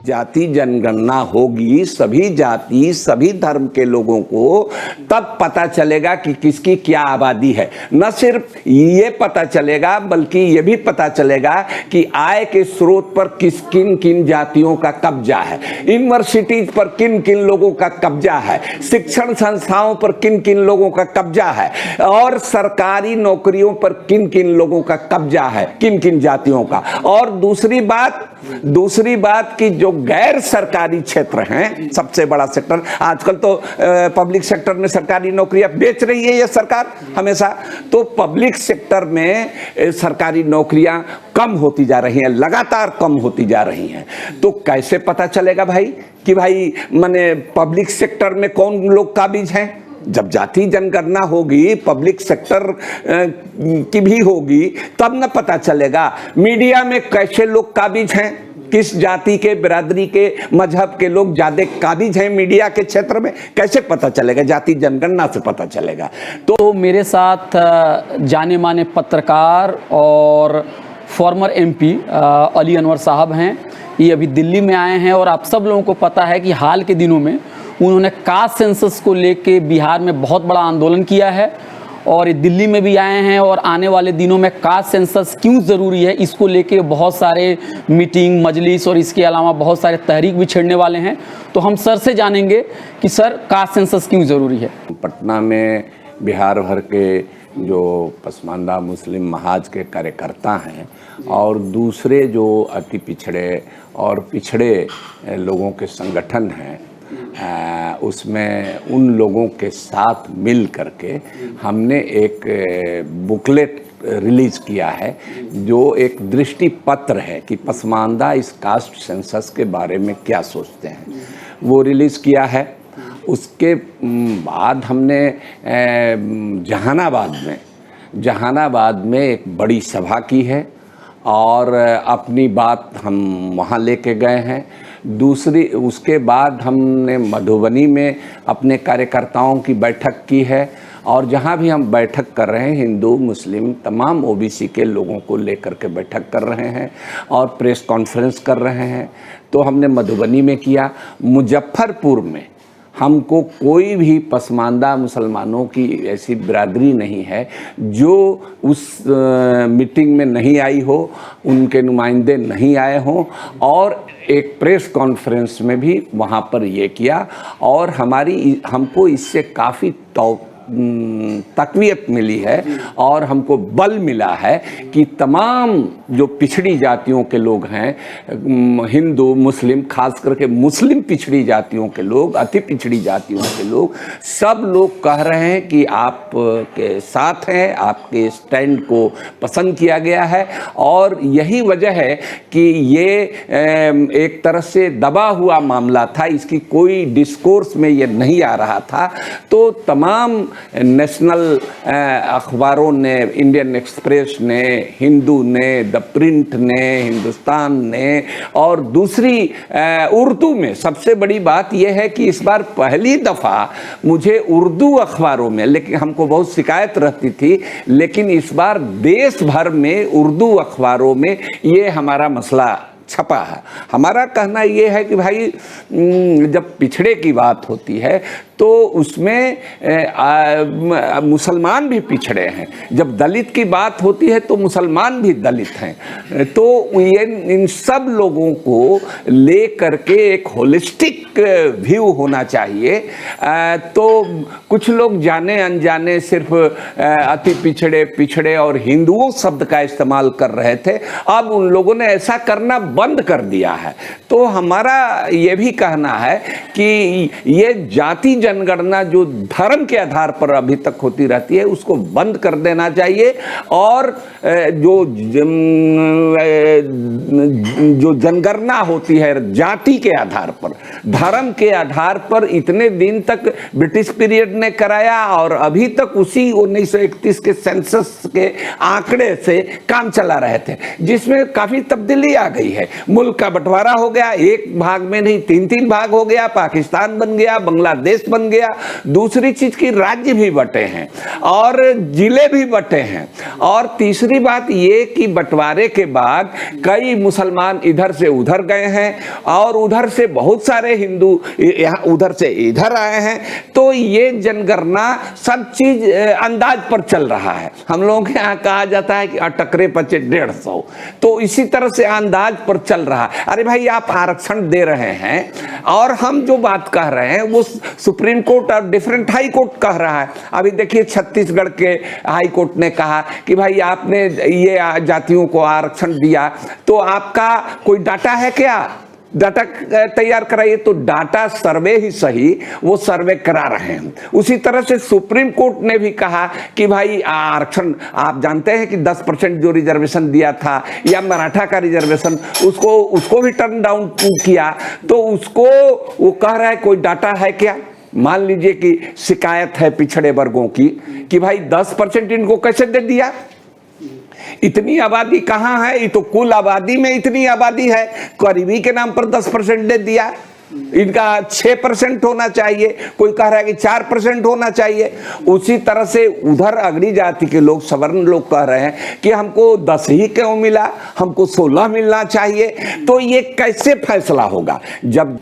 जाति जनगणना होगी, सभी जाति सभी धर्म के लोगों को तब पता चलेगा कि किसकी क्या आबादी है। न सिर्फ ये पता चलेगा बल्कि ये भी पता चलेगा कि आय के स्रोत पर किन किन जातियों का कब्जा है, यूनिवर्सिटीज पर किन किन लोगों का कब्जा है, शिक्षण संस्थाओं पर किन किन लोगों का कब्जा है, और सरकारी नौकरियों पर किन किन लोगों का कब्जा है, किन किन जातियों का। और दूसरी बात कि जो गैर सरकारी क्षेत्र हैं, सबसे बड़ा सेक्टर आजकल तो पब्लिक सेक्टर में सरकारी नौकरियां बेच रही है ये सरकार हमेशा, तो पब्लिक सेक्टर में सरकारी नौकरियां कम होती जा रही हैं, लगातार कम होती जा रही हैं। तो कैसे पता चलेगा भाई कि भाई माने पब्लिक सेक्टर में कौन लोग काबिज हैं? जब जाति जनगणना होगी, पब्लिक सेक्टर की भी होगी, तब न पता चलेगा। मीडिया में कैसे लोग काबिज हैं, किस जाति के, बिरादरी के, मजहब के लोग ज्यादा काबिज हैं मीडिया के क्षेत्र में, कैसे पता चलेगा? जाति जनगणना से पता चलेगा। तो मेरे साथ जाने माने पत्रकार और फॉर्मर एमपी अली अनवर साहब हैं। ये अभी दिल्ली में आए हैं और आप सब लोगों को पता है कि हाल के दिनों में उन्होंने कास्ट सेंसस को लेके बिहार में बहुत बड़ा आंदोलन किया है और ये दिल्ली में भी आए हैं। और आने वाले दिनों में कास्ट सेंसस क्यों ज़रूरी है इसको लेके बहुत सारे मीटिंग, मजलिस और इसके अलावा बहुत सारे तहरीक भी छेड़ने वाले हैं। तो हम सर से जानेंगे कि सर कास्ट सेंसस क्यों ज़रूरी है। पटना में बिहार भर के जो पसमानदा मुस्लिम महाज के कार्यकर्ता हैं और दूसरे जो अति पिछड़े और पिछड़े लोगों के संगठन हैं, उसमें उन लोगों के साथ मिल करके हमने एक बुकलेट रिलीज किया है जो एक दृष्टि पत्र है कि पसमानदा इस कास्ट सेंसस के बारे में क्या सोचते हैं, वो रिलीज किया है। उसके बाद हमने जहानाबाद में एक बड़ी सभा की है और अपनी बात हम वहाँ लेके गए हैं। उसके बाद हमने मधुबनी में अपने कार्यकर्ताओं की बैठक की है और जहाँ भी हम बैठक कर रहे हैं, हिंदू मुस्लिम तमाम ओबीसी के लोगों को लेकर के बैठक कर रहे हैं और प्रेस कॉन्फ्रेंस कर रहे हैं। तो हमने मधुबनी में किया। मुजफ्फरपुर में हमको कोई भी पसमानदा मुसलमानों की ऐसी बिरादरी नहीं है जो उस मीटिंग में नहीं आई हो, उनके नुमाइंदे नहीं आए हों, और एक प्रेस कॉन्फ्रेंस में भी वहाँ पर ये किया और हमको इससे काफ़ी तक़वियत मिली है और हमको बल मिला है कि तमाम जो पिछड़ी जातियों के लोग हैं, हिंदू मुस्लिम, खास करके मुस्लिम पिछड़ी जातियों के लोग, अति पिछड़ी जातियों के लोग, सब लोग कह रहे हैं कि आप के साथ हैं, आपके स्टैंड को पसंद किया गया है। और यही वजह है कि ये एक तरह से दबा हुआ मामला था, इसकी कोई डिस्कोर्स में ये नहीं आ रहा था। तो तमाम नेशनल अखबारों ने, इंडियन एक्सप्रेस ने, हिंदू ने, द प्रिंट ने, हिंदुस्तान ने, और दूसरी उर्दू में, सबसे बड़ी बात यह है कि इस बार पहली दफ़ा मुझे उर्दू अखबारों में, लेकिन हमको बहुत शिकायत रहती थी, लेकिन इस बार देश भर में उर्दू अखबारों में ये हमारा मसला छपा है। हमारा कहना ये है कि भाई जब पिछड़े की बात होती है तो उसमें मुसलमान भी पिछड़े हैं, जब दलित की बात होती है तो मुसलमान भी दलित हैं। तो ये इन सब लोगों को ले करके एक होलिस्टिक व्यू होना चाहिए। तो कुछ लोग जाने अनजाने सिर्फ अति पिछड़े और हिंदुओं शब्द का इस्तेमाल कर रहे थे, अब उन लोगों ने ऐसा करना बंद कर दिया है। तो हमारा ये भी कहना है कि ये जाति जनगणना जो धर्म के आधार पर अभी तक होती रहती है उसको बंद कर देना चाहिए, और जो जनगणना होती है जाति के आधार पर, धर्म के आधार पर इतने दिन तक ब्रिटिश पीरियड ने कराया और अभी तक उसी 1931 के सेंसस के आंकड़े से काम चला रहे थे, जिसमें काफी तब्दीली आ गई है। है। मुल्क का बंटवारा हो गया, एक भाग में नहीं 3-3 भाग हो गया, पाकिस्तान बन गया, बांग्लादेश बन गया। दूसरी चीज की राज्य भी बटे हैं और जिले भी बटे हैं। और तीसरी बात ये कि बंटवारे के बाद कई मुसलमान इधर से उधर गए हैं और उधर से बहुत सारे हिंदू उधर से इधर आए हैं। तो ये जनगणना सब चीज अंदाज पर चल रहा है। हम लोगों के यहाँ कहा जाता है कि अटकरे पचे 150, तो इसी तरह से अंदाज पर चल रहा है। अरे भाई, आप आरक्षण दे रहे हैं और हम जो बात कह रहे हैं वो सुप्रीम कोर्ट और डिफरेंट हाई कोर्ट कह रहा है। अभी देखिए छत्तीसगढ़ के हाई कोर्ट ने कहा कि भाई आपने ये जातियों को आरक्षण दिया तो आपका कोई डाटा है क्या, डाटा तैयार कराइए। तो डाटा सर्वे ही सही, वो सर्वे करा रहे हैं। उसी तरह से सुप्रीम कोर्ट ने भी कहा कि भाई आरक्षण, आप जानते हैं कि 10% जो रिजर्वेशन दिया था या मराठा का रिजर्वेशन, उसको भी टर्न डाउन किया। तो उसको वो कह रहा है कोई डाटा है क्या। मान लीजिए कि शिकायत है पिछड़े वर्गों की कि भाई 10% इनको कैसे दे दिया, इतनी आबादी कहाँ है, ये तो कुल आबादी में इतनी आबादी है, करीबी के नाम पर 10% दे दिया। इनका 6% होना चाहिए, कोई कह रहा है कि 4% होना चाहिए। उसी तरह से उधर अगड़ी जाति के लोग, सवर्ण लोग कह रहे हैं कि हमको 10 ही क्यों मिला, हमको 16 मिलना चाहिए। तो ये कैसे फैसला होगा जब